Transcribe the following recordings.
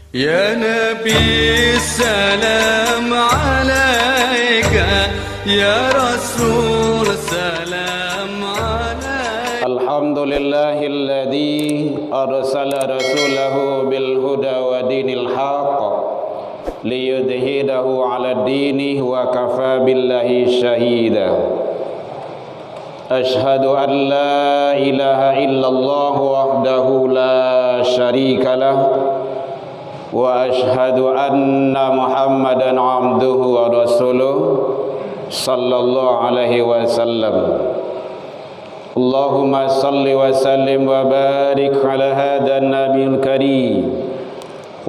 يا نبي السلام عليك يا رسول سلام عليك. الحمد لله الذي أرسل رسوله بالهدى ودين الحق ليظهره على الدين وكفى بالله شهيدا. أشهد أن لا إله إلا الله وحده لا شريك له وأشهد أن محمدا عبده ورسوله صلى الله عليه وسلم. اللهم صل وسلم وبارك على هذا النبي الكريم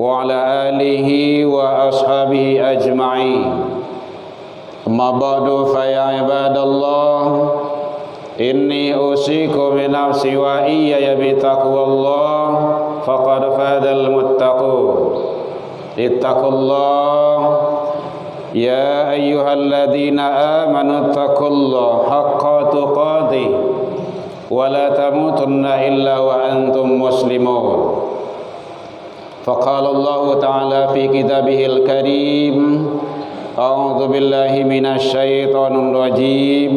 وعلى آله وأصحابه أجمعين. أما بعد فيا عباد الله إني أوصيكم بنفسي وإياي بتقوى الله فقد فاز المتقون. اتقوا الله يا أيها الذين آمنوا اتقوا الله حق تقاته ولا تموتن إلا وأنتم مسلمون. فقال الله تعالى في كتابه الكريم أعوذ بالله من الشيطان الرجيم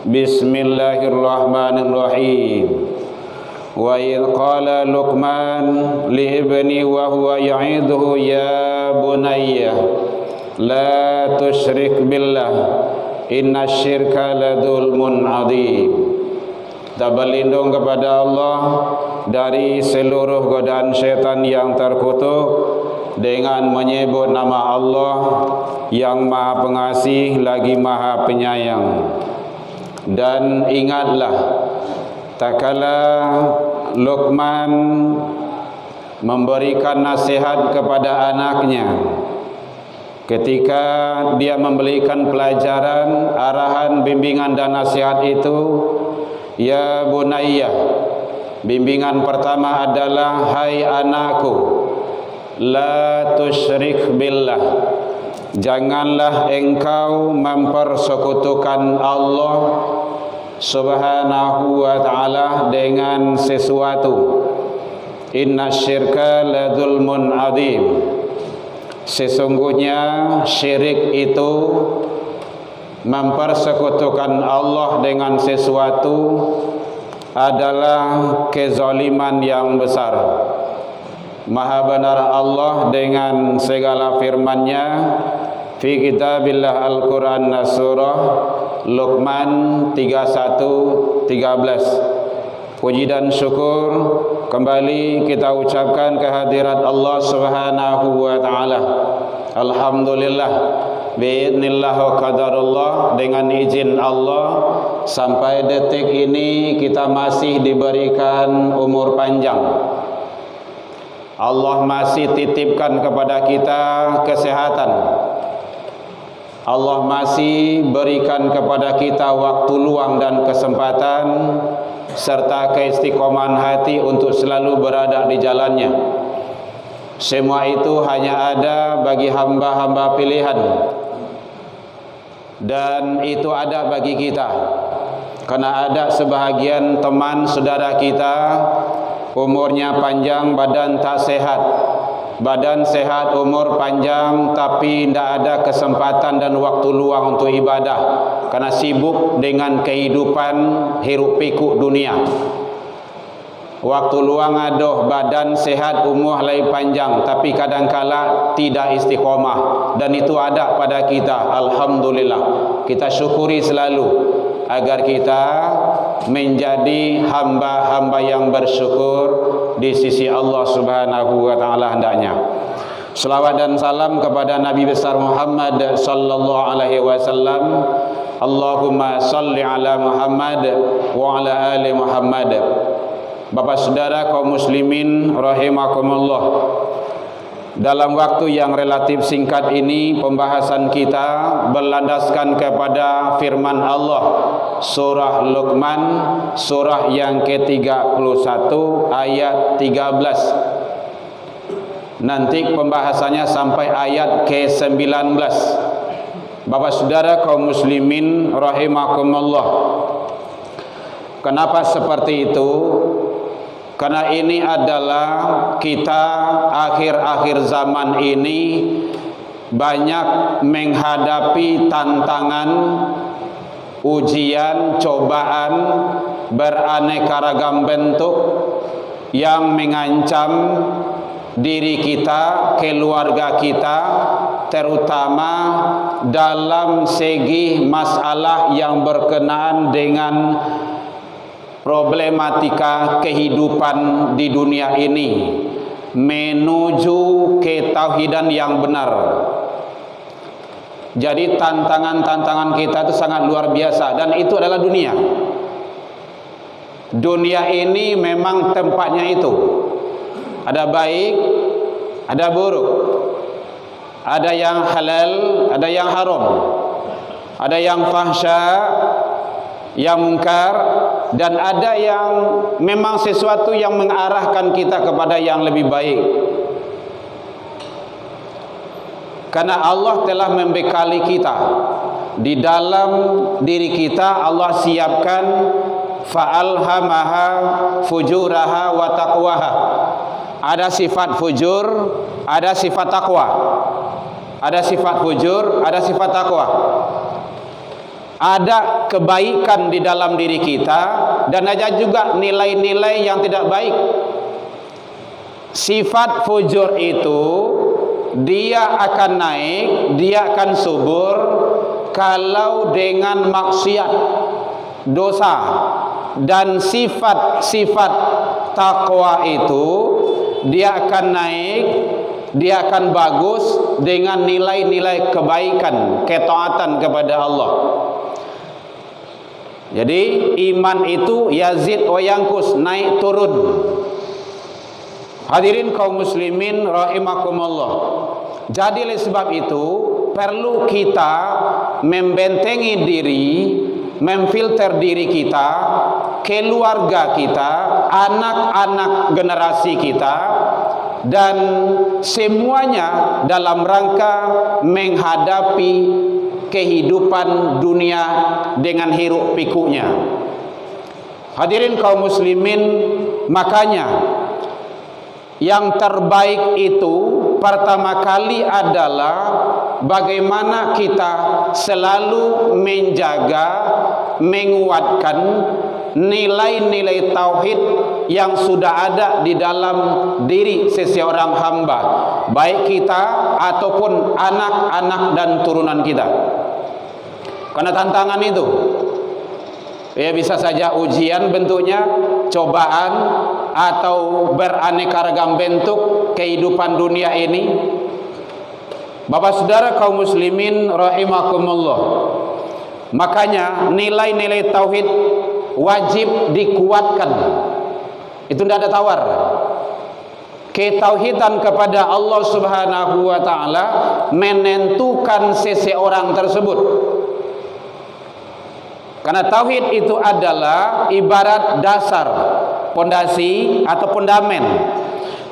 بسم الله الرحمن الرحيم. وإذ قال لقمان لابنه وهو يعظه يا بني لا تشرك بالله إن الشرك لظلم عظيم. Kita berlindung kepada Allah dari seluruh godaan syaitan yang terkutuk dengan menyebut nama Allah yang Maha Pengasih lagi Maha Penyayang. Dan ingatlah tatkala Luqman memberikan nasihat kepada anaknya ketika dia memberikan pelajaran, arahan, bimbingan dan nasihat itu, ya bunayya, bimbingan pertama adalah hai anakku, la tusyrik billah, janganlah engkau mempersekutukan Allah Subhanahu wa ta'ala dengan sesuatu. Inna syirka la dzulmun adzim. Sesungguhnya syirik itu mempersekutukan Allah dengan sesuatu adalah kezaliman yang besar. Maha benar Allah dengan segala firman-Nya fi kitabillah Al-Quran surah Luqman 31-13. Puji dan syukur kembali kita ucapkan kehadirat Allah Subhanahu wa ta'ala. Alhamdulillah biidznillah wa qadarullah, dengan izin Allah sampai detik ini kita masih diberikan umur panjang. Allah masih titipkan kepada kita kesehatan. Allah masih berikan kepada kita waktu luang dan kesempatan serta keistiqomahan hati untuk selalu berada di jalannya. Semua itu hanya ada bagi hamba-hamba pilihan, dan itu ada bagi kita karena ada sebahagian teman saudara kita umurnya panjang, badan tak sehat. Badan sehat, umur panjang, tapi tidak ada kesempatan dan waktu luang untuk ibadah karena sibuk dengan kehidupan hiruk pikuk dunia. Waktu luang ada, badan sehat, umur lagi panjang, tapi kadangkala tidak istiqomah, dan itu ada pada kita. Alhamdulillah, kita syukuri selalu agar kita menjadi hamba-hamba yang bersyukur di sisi Allah Subhanahu wa ta'ala hendaknya. Selawat dan salam kepada Nabi besar Muhammad sallallahu alaihi wasallam. Allahumma salli ala Muhammad wa ala ali Muhammad. Bapak saudara kaum muslimin rahimakumullah, dalam waktu yang relatif singkat ini pembahasan kita berlandaskan kepada firman Allah surah Luqman, surah yang ke-31 ayat 13. Nanti pembahasannya sampai ayat ke-19. Bapak saudara kaum muslimin rahimakumullah, kenapa seperti itu? Karena ini adalah kita akhir-akhir zaman ini banyak menghadapi tantangan, ujian, cobaan beraneka ragam bentuk yang mengancam diri kita, keluarga kita, terutama dalam segi masalah yang berkenaan dengan problematika kehidupan di dunia ini menuju ketauhidan yang benar. Jadi tantangan-tantangan kita itu sangat luar biasa, dan itu adalah dunia. Dunia ini memang tempatnya itu. Ada baik, ada buruk. Ada yang halal, ada yang haram. Ada yang fahsya, yang mungkar, dan ada yang memang sesuatu yang mengarahkan kita kepada yang lebih baik. Karena Allah telah membekali kita. Di dalam diri kita Allah siapkan fa'alhamaha fujuraha wa taqwaha. Ada sifat fujur, ada sifat takwa. Ada sifat fujur, ada sifat takwa. Ada kebaikan di dalam diri kita, dan ada juga nilai-nilai yang tidak baik. Sifat fujur itu dia akan naik, dia akan subur kalau dengan maksiat, dosa. Dan sifat-sifat takwa itu dia akan naik, dia akan bagus dengan nilai-nilai kebaikan, ketaatan kepada Allah. Jadi iman itu yazid wa yanqus, naik turun. Hadirin kaum muslimin rahimakumullah. Jadi oleh sebab itu perlu kita membentengi diri, memfilter diri kita, keluarga kita, anak-anak generasi kita, dan semuanya dalam rangka menghadapi kehidupan dunia dengan hiruk pikuknya. Hadirin kaum muslimin, makanya yang terbaik itu pertama kali adalah bagaimana kita selalu menjaga, menguatkan nilai-nilai tauhid yang sudah ada di dalam diri seseorang hamba, baik kita ataupun anak-anak dan turunan kita. Karena tantangan itu ya bisa saja ujian bentuknya, cobaan, atau beraneka ragam bentuk kehidupan dunia ini. Bapak saudara kaum muslimin rahimakumullah, makanya nilai-nilai tauhid wajib dikuatkan. Itu tidak ada tawar. Ketauhidan kepada Allah Subhanahu wa taala menentukan seseorang tersebut. Karena tauhid itu adalah ibarat dasar, pondasi atau fondamen.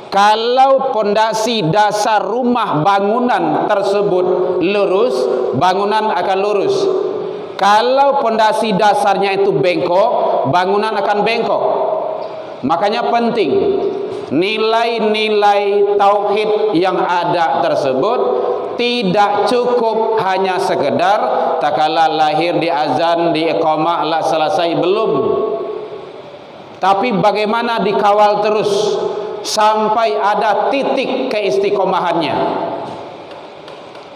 Kalau pondasi dasar rumah bangunan tersebut lurus, bangunan akan lurus. Kalau pondasi dasarnya itu bengkok, bangunan akan bengkok. Makanya penting nilai-nilai tauhid yang ada tersebut tidak cukup hanya sekedar tak kala lahir di azan, di iqamah lah selesai, belum. Tapi bagaimana dikawal terus sampai ada titik keistiqomahannya.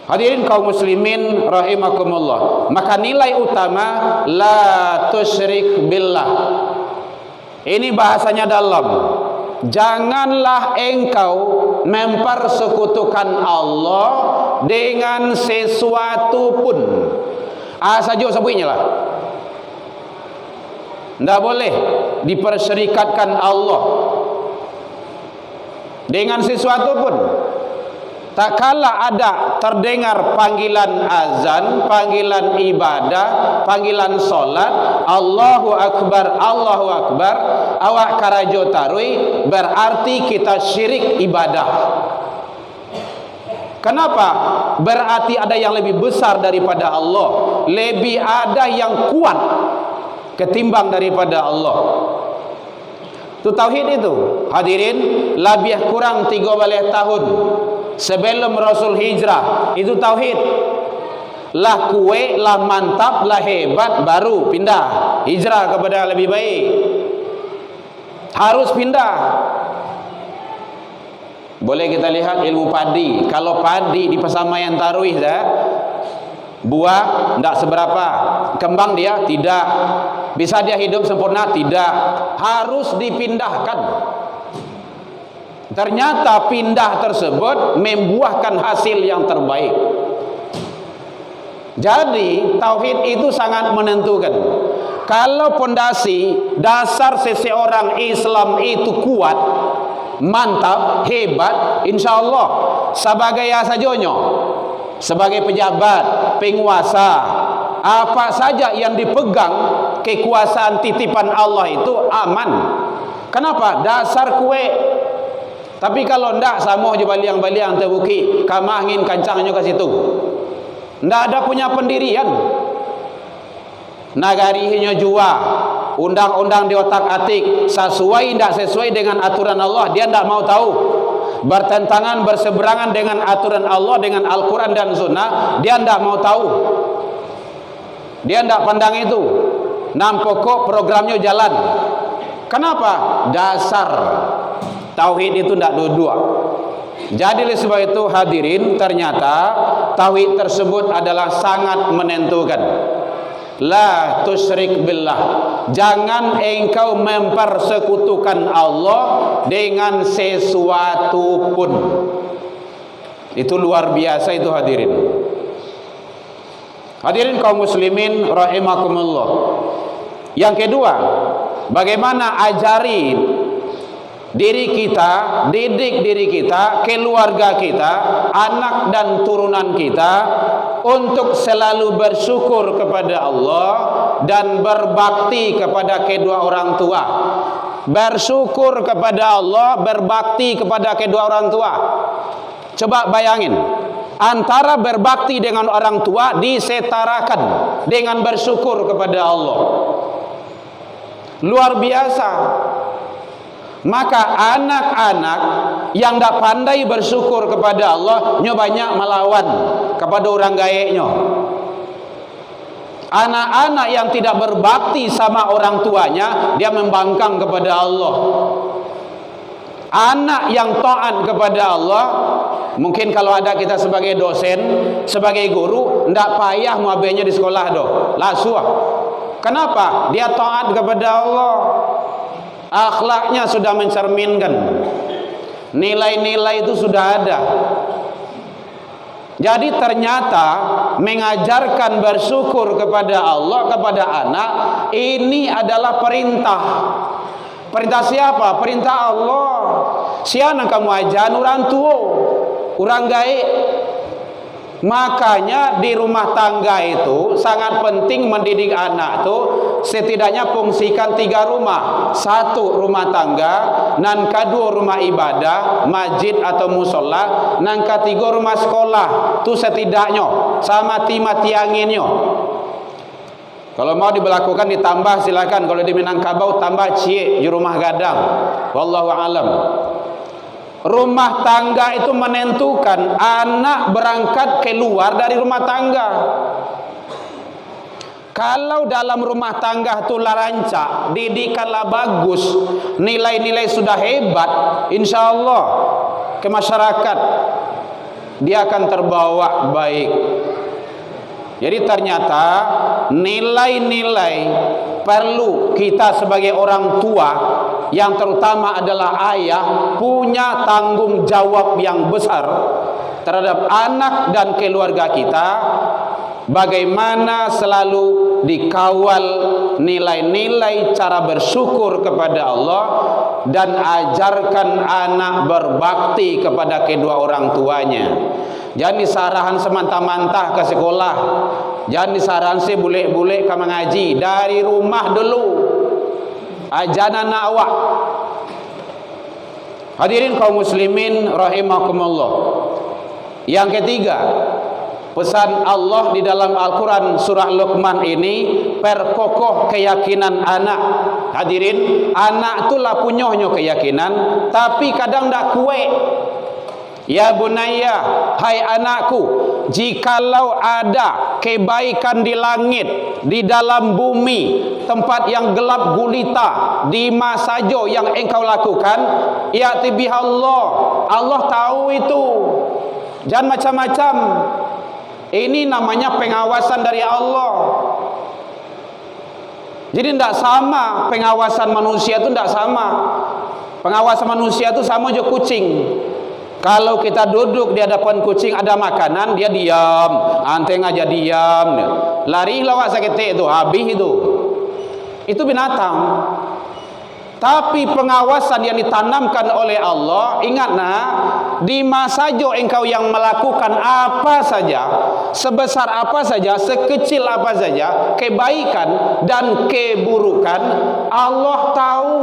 Hadirin kaum muslimin rahimakumullah, maka nilai utama la tusyrik billah. Ini bahasanya dalam. Janganlah engkau mempersekutukan Allah dengan sesuatu pun. Saja sebutnya lah. Tidak boleh diperserikatkan Allah dengan sesuatu pun. Tak kala ada terdengar panggilan azan, panggilan ibadah, panggilan solat, Allahu Akbar, Allahu Akbar, awak karajo tarui, berarti kita syirik ibadah. Kenapa? Berarti ada yang lebih besar daripada Allah, lebih ada yang kuat ketimbang daripada Allah. Itu tauhid itu. Hadirin, lebih kurang 13 tahun sebelum Rasul hijrah, itu tauhid. Lah kue, lah mantap, lah hebat, baru pindah hijrah kepada lebih baik. Harus pindah. Boleh kita lihat ilmu padi. Kalau padi di Pesamaian Tarwih buah tidak seberapa, kembang dia tidak, bisa dia hidup sempurna tidak, harus dipindahkan. Ternyata pindah tersebut membuahkan hasil yang terbaik. Jadi tauhid itu sangat menentukan. Kalau pondasi dasar seseorang Islam itu kuat, mantap, hebat, insya Allah sebagai asajonyo, sebagai pejabat, penguasa, apa saja yang dipegang kekuasaan titipan Allah itu aman. Kenapa? Dasar kue. Tapi kalau ndak sama je baliang-baliang terbuki, kamah angin kancangnya ke situ. Ndak ada punya pendirian. Nagarinya jua, undang-undang di otak-atik, sesuai ndak sesuai dengan aturan Allah, dia ndak mau tahu. Bertentangan, berseberangan dengan aturan Allah, dengan Al-Quran dan Sunnah, dia ndak mau tahu. Dia ndak pandang itu. Pokok programnya jalan. Kenapa? Dasar tauhid itu ndak dua-dua. Jadi oleh sebab itu hadirin, ternyata tauhid tersebut adalah sangat menentukan. La tusyrik billah, jangan engkau mempersekutukan Allah dengan sesuatu pun. Itu luar biasa itu hadirin. Hadirin kaum muslimin rahimakumullah. Yang kedua, bagaimana ajari diri kita, didik diri kita, keluarga kita, anak dan turunan kita untuk selalu bersyukur kepada Allah dan berbakti kepada kedua orang tua. Bersyukur kepada Allah, berbakti kepada kedua orang tua. Coba bayangin, antara berbakti dengan orang tua disetarakan dengan bersyukur kepada Allah. Luar biasa. Maka anak-anak yang tidak pandai bersyukur kepada Allah, nyo banyak melawan kepada orang gaeknya. Anak-anak yang tidak berbakti sama orang tuanya, dia membangkang kepada Allah. Anak yang taat kepada Allah, mungkin kalau ada kita sebagai dosen, sebagai guru, tidak payah muabenya di sekolah doh, lasuah. Kenapa? Dia taat kepada Allah. Akhlaknya sudah mencerminkan, nilai-nilai itu sudah ada. Jadi ternyata mengajarkan bersyukur kepada Allah kepada anak ini adalah perintah. Perintah siapa? Perintah Allah. Siapa kamu ajar orang tua, orang gaib. Makanya di rumah tangga itu sangat penting mendidik anak itu. Setidaknya fungsikan 3 rumah. 1 rumah tangga, dan 2 rumah ibadah, masjid atau musola, dan 3 rumah sekolah. Itu setidaknya sama timati anginnya. Kalau mau diberlakukan ditambah silakan. Kalau di Minangkabau tambah cie di rumah gadang. Wallahu alam. Rumah tangga itu menentukan anak berangkat keluar dari rumah tangga. Kalau dalam rumah tangga itu rancak, didikanlah bagus, nilai-nilai sudah hebat, insya Allah ke masyarakat dia akan terbawa baik. Jadi ternyata nilai-nilai perlu kita sebagai orang tua, yang terutama adalah ayah, punya tanggung jawab yang besar terhadap anak dan keluarga kita. Bagaimana selalu dikawal nilai-nilai cara bersyukur kepada Allah, dan ajarkan anak berbakti kepada kedua orang tuanya. Jangan disarahan semantah-mantah ke sekolah, jangan disarahan si bule-bule ke mengaji. Dari rumah dulu ajar anak awak. Hadirin kaum muslimin rahimakumullah. Yang ketiga, pesan Allah di dalam Al-Quran surah Luqman ini, perkokoh keyakinan anak. Hadirin, anak itulah punyahnya keyakinan, tapi kadang tak kuat. Ya bunayya, hai anakku, jikalau ada kebaikan di langit, di dalam bumi, tempat yang gelap gulita, di mana saja yang engkau lakukan, ya'ti bihallah, Allah tahu itu. Jangan macam-macam. Ini namanya pengawasan dari Allah. Jadi tidak sama pengawasan manusia itu, tidak sama. Pengawasan manusia itu sama aja kucing. Kalau kita duduk di hadapan kucing, ada makanan, dia diam, anteng aja diam, lari lawak sakit itu, habis itu. Itu binatang. Tapi pengawasan yang ditanamkan oleh Allah, ingat nak, di masa saja engkau yang melakukan apa saja, sebesar apa saja, sekecil apa saja, kebaikan dan keburukan, Allah tahu.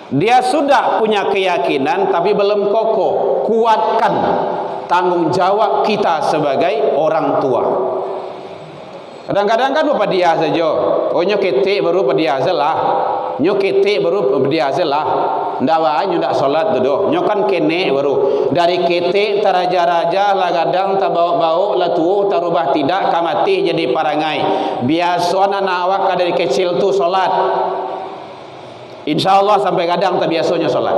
Dia sudah punya keyakinan tapi belum kokoh. Kuatkan tanggung jawab kita sebagai orang tua. Kadang-kadang kan bapak dia saja. Oh nyoketik baru dia lah. Nyoketik baru dia lah. Ndak wae ndak salat tu. Nyokan kene baru. Dari ketik taraja-raja lah kadang tak bau-bau lah tu tarubah tidak kamati jadi parangai. Biasa anak awak dari kecil tu salat. InsyaAllah sampai kadang tak biasanya sholat.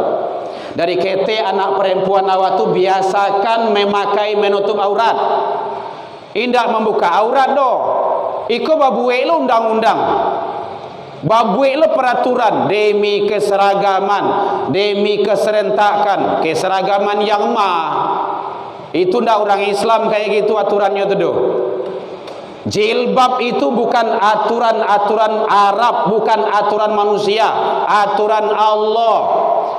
Dari kete anak perempuan awak tu biasakan memakai menutup aurat. Indak membuka aurat doh. Iko babuek lo undang-undang. Babuek lo peraturan demi keseragaman, demi keserentakan, keseragaman yang itu ndak orang Islam kayak gitu aturannya tu doh. Jilbab itu bukan aturan-aturan Arab, bukan aturan manusia, aturan Allah.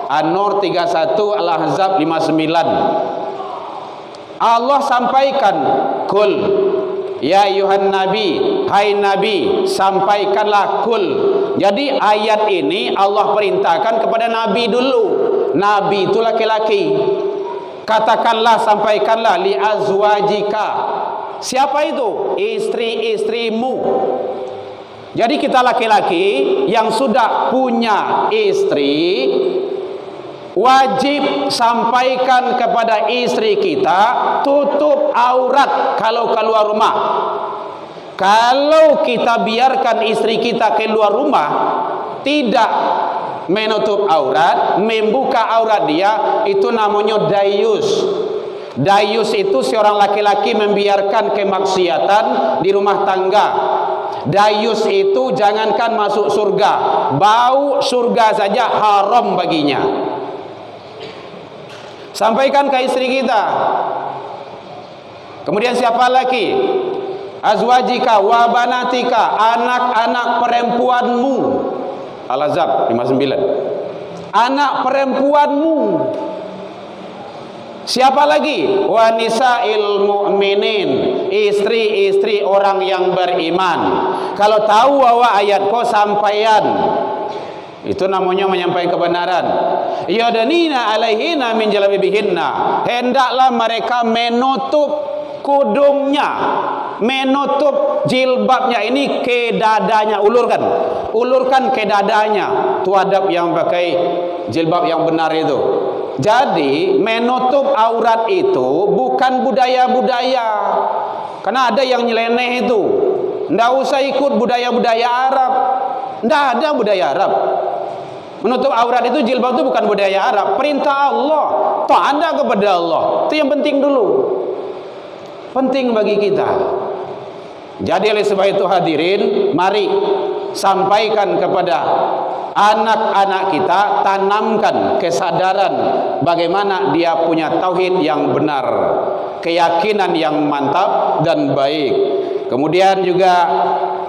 An-Nur 31, Al-Ahzab 59. Allah sampaikan, kul ya ayuhan nabi, hai nabi, sampaikanlah kul. Jadi ayat ini Allah perintahkan kepada nabi dulu. Nabi itu laki-laki. Katakanlah, sampaikanlah li azwajika. Siapa itu? Istri-istrimu. Jadi kita laki-laki yang sudah punya istri, wajib sampaikan kepada istri kita, tutup aurat kalau keluar rumah. Kalau kita biarkan istri kita keluar rumah, tidak menutup aurat, membuka aurat dia, itu namanya dayus. Dayus itu seorang laki-laki membiarkan kemaksiatan di rumah tangga. Dayus itu jangankan masuk surga, bau surga saja haram baginya. Sampaikan ke istri kita. Kemudian siapa lagi? Azwajika wa banatika, anak-anak perempuanmu. Al-Ahzab 59. Anak perempuanmu. Siapa lagi? Wa nisa'il mu'minin, istri-istri orang yang beriman. Kalau tahu bahwa ayat kau sampaian, itu namanya menyampaikan kebenaran. Yadanina alaihina min jalabibihinna, hendaklah mereka menutup kudungnya, menutup jilbabnya ini ke dadanya, ulurkan ke dadanya. Itu adab yang pakai jilbab yang benar itu. Jadi menutup aurat itu bukan budaya-budaya. Karena ada yang nyeleneh itu. Ndak usah ikut budaya-budaya Arab. Ndak ada budaya Arab. Menutup aurat itu, jilbab itu bukan budaya Arab. Perintah Allah. Taat kepada Allah. Itu yang penting dulu. Penting bagi kita. Jadi oleh sebab itu hadirin, mari sampaikan kepada anak-anak kita, tanamkan kesadaran bagaimana dia punya tauhid yang benar, keyakinan yang mantap dan baik. Kemudian juga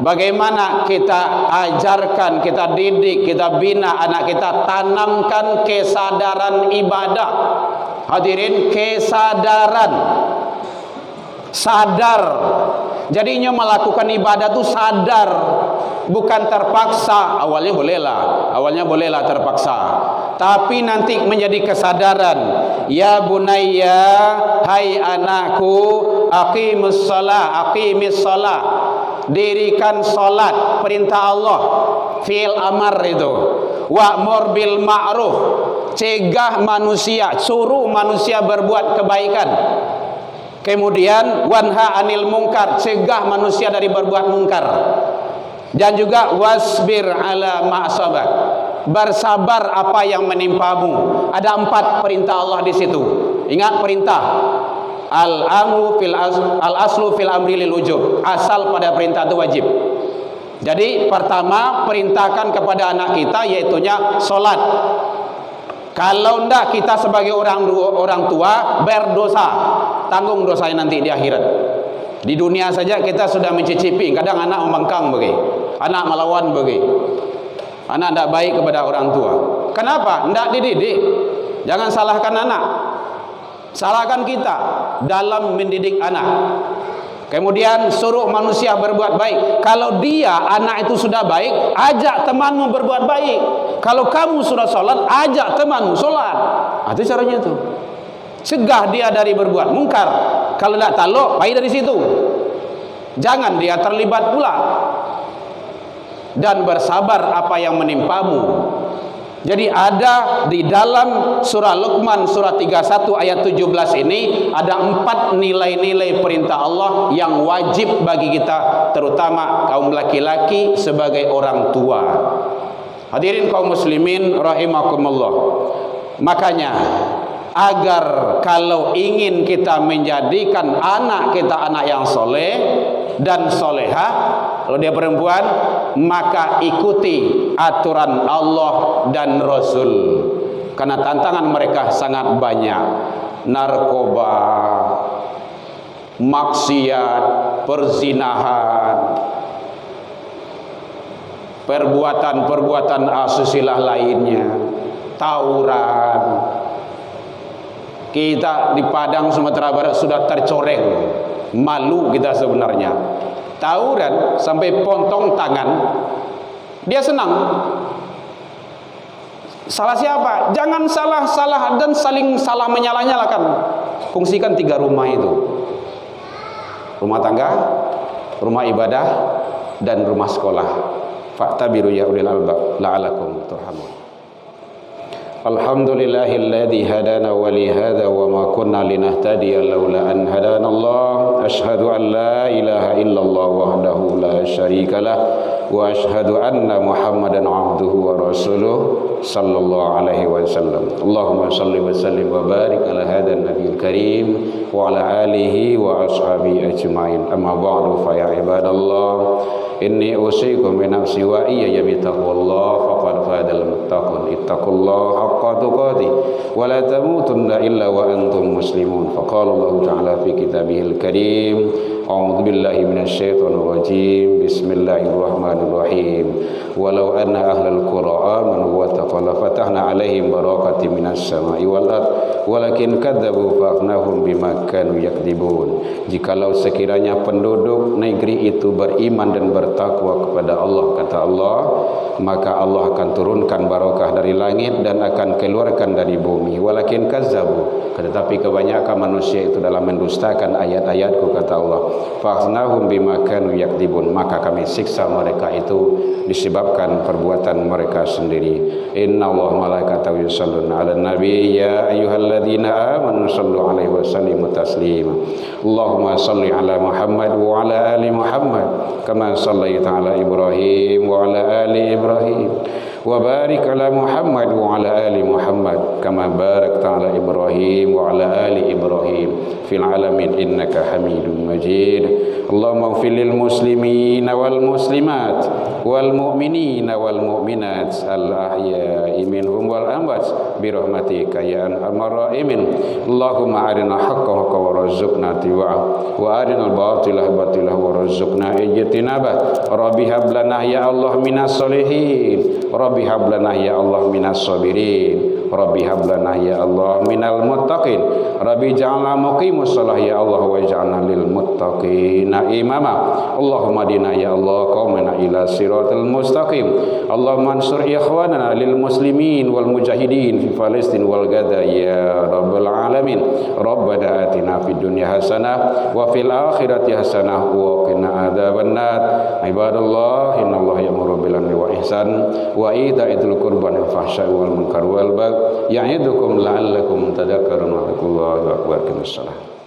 bagaimana kita ajarkan, kita didik, kita bina anak kita, tanamkan kesadaran ibadah. Hadirin, kesadaran, sadar. Jadinya melakukan ibadah itu sadar, bukan terpaksa. Awalnya bolehlah terpaksa, tapi nanti menjadi kesadaran. Ya bunayya, hai anakku, aqimis shalah, dirikan salat, perintah Allah. fi'il amar itu. Wa'mur bil ma'ruf, cegah manusia, suruh manusia berbuat kebaikan. Kemudian wanha anil mungkar, cegah manusia dari berbuat mungkar. Dan juga wasbir ala ma'asabak, bersabar apa yang menimpamu. Ada 4 perintah Allah di situ. Ingat perintah. Al-aslu fil amri lil wujub. Asal pada perintah itu wajib. Jadi pertama perintahkan kepada anak kita yaitunya solat. Kalau enggak kita sebagai orang tua berdosa, tanggung dosanya nanti di akhirat. Di dunia saja kita sudah mencicipi. Kadang anak membangkang bagi, anak melawan bagi, anak tidak baik kepada orang tua. Kenapa? Tidak dididik. Jangan salahkan anak, salahkan kita dalam mendidik anak. Kemudian suruh manusia berbuat baik. Kalau dia anak itu sudah baik, ajak temanmu berbuat baik. Kalau kamu sudah sholat, ajak temanmu sholat. Itu caranya itu. Cegah dia dari berbuat mungkar. Kalau tidak taluk, pergi dari situ. Jangan dia terlibat pula. Dan bersabar apa yang menimpamu. Jadi ada di dalam surah Luqman surah 31 ayat 17 ini ada 4 nilai-nilai perintah Allah yang wajib bagi kita, terutama kaum laki-laki sebagai orang tua. Hadirin kaum muslimin rahimakumullah. Makanya agar kalau ingin kita menjadikan anak kita anak yang soleh dan solehah, kalau dia perempuan, maka ikuti aturan Allah dan Rasul. Karena tantangan mereka sangat banyak. Narkoba, maksiat, perzinahan, perbuatan-perbuatan asusila lainnya, tawuran. Kita di Padang Sumatera Barat sudah tercoreng. Malu kita sebenarnya. Tawuran sampai potong tangan, dia senang. Salah siapa? Jangan salah dan saling salah menyalah-nyalakan. Fungsikan 3 rumah itu: rumah tangga, rumah ibadah, dan rumah sekolah. Fa'tabiru ya ulil albab la'alakum turhamun. Alhamdulillahilladzi hadana wa li hadza wa ma kunna linahtadiya laula an hadana Allah. Asyhadu an la ilaha illallah wahdahu la syarika lah wa asyhadu anna Muhammadan abduhu wa rasuluh sallallahu alaihi wasallam. Allahumma shalli wa sallim wa barik ala hadzal nabiyil karim wa ala alihi wa ashabihi ajmain. Amma ba'du fa ya ibadallah, inni usikum bi nafsi wa iyya bi taqwallah faqad fadal muttaqin. Ittaqullaha haqqa tuqatih wa la tamutunna illa wa antum muslimun. Faqala Allah ta'ala fi kitabihil karim, a'udzu billahi minasyaitonir rajim. Bismillahirrahmanirrahim. Walau anna ahlal qura amanu wa taqaw fatahna 'alaihim barakatin minas sama'i wal ard walakin kadzabu fa akhnahum bima kanu yakdzibun. Jikalau sekiranya penduduk negeri itu beriman dan bertakwa kepada Allah, kata Allah, maka Allah akan turunkan barakah dari langit dan akan keluarkan dari bumi. Walakin kazzabu, tetapi kebanyakan manusia itu dalam mendustakan ayat-ayatku, kata Allah. Fakhnahum bima kanu yakdzibun, maka kami siksa mereka itu disebabkan perbuatan mereka sendiri. Innallaha malaikatahu yusholluna 'alan nabi ya ayyuhalladzina amanu shallu 'alaihi wa sallimu taslima. Allahumma shalli 'ala Muhammad wa 'ala ali Muhammad kama shallaita 'ala Ibrahim wa 'ala ali Ibrahim wa barik 'ala Muhammad wa 'ala ali Muhammad kama barakta 'ala Ibrahim wa 'ala ali Ibrahim fil 'alamin innaka Hamidum Majid. Allahumma ighfir lil muslimina wal muslimat wal mu'minina wal mu'minat al ahya'i minhum wal amwat bi rahmatika ya arhamar rahimin. Allahumma arina haqqan haqqan warzuqna tiba'ah wa arina al batila batilah warzuqna ijtinabah. Rabbi hab lana ya Allah minas solihin, Rabbi hab lana ya Allah minas sabirin, Rabbi hab lana ya Allah minal muttaqin. Rabbi ja'alna muqimus shalah ya Allah wa ja'alna lil muttaqina imama. Allahumma dina ya Allah qaumana ila siratal mustaqim. Allahumma ansur ikhwanana lil muslimin wal mujahidin fi Palestin wal Gaza ya rabbal alamin. Rabbana atina fid dunya hasanah wa fil akhirati hasanah wa qina adzabannar. Ibadallah innallaha ya'muru bil 'adli wa ihsan wa itaa'il qurban wal fahsya'i wal munkar wal baghi ya'idukum la'allakum tadhakkarun wa qul Allahu akbar.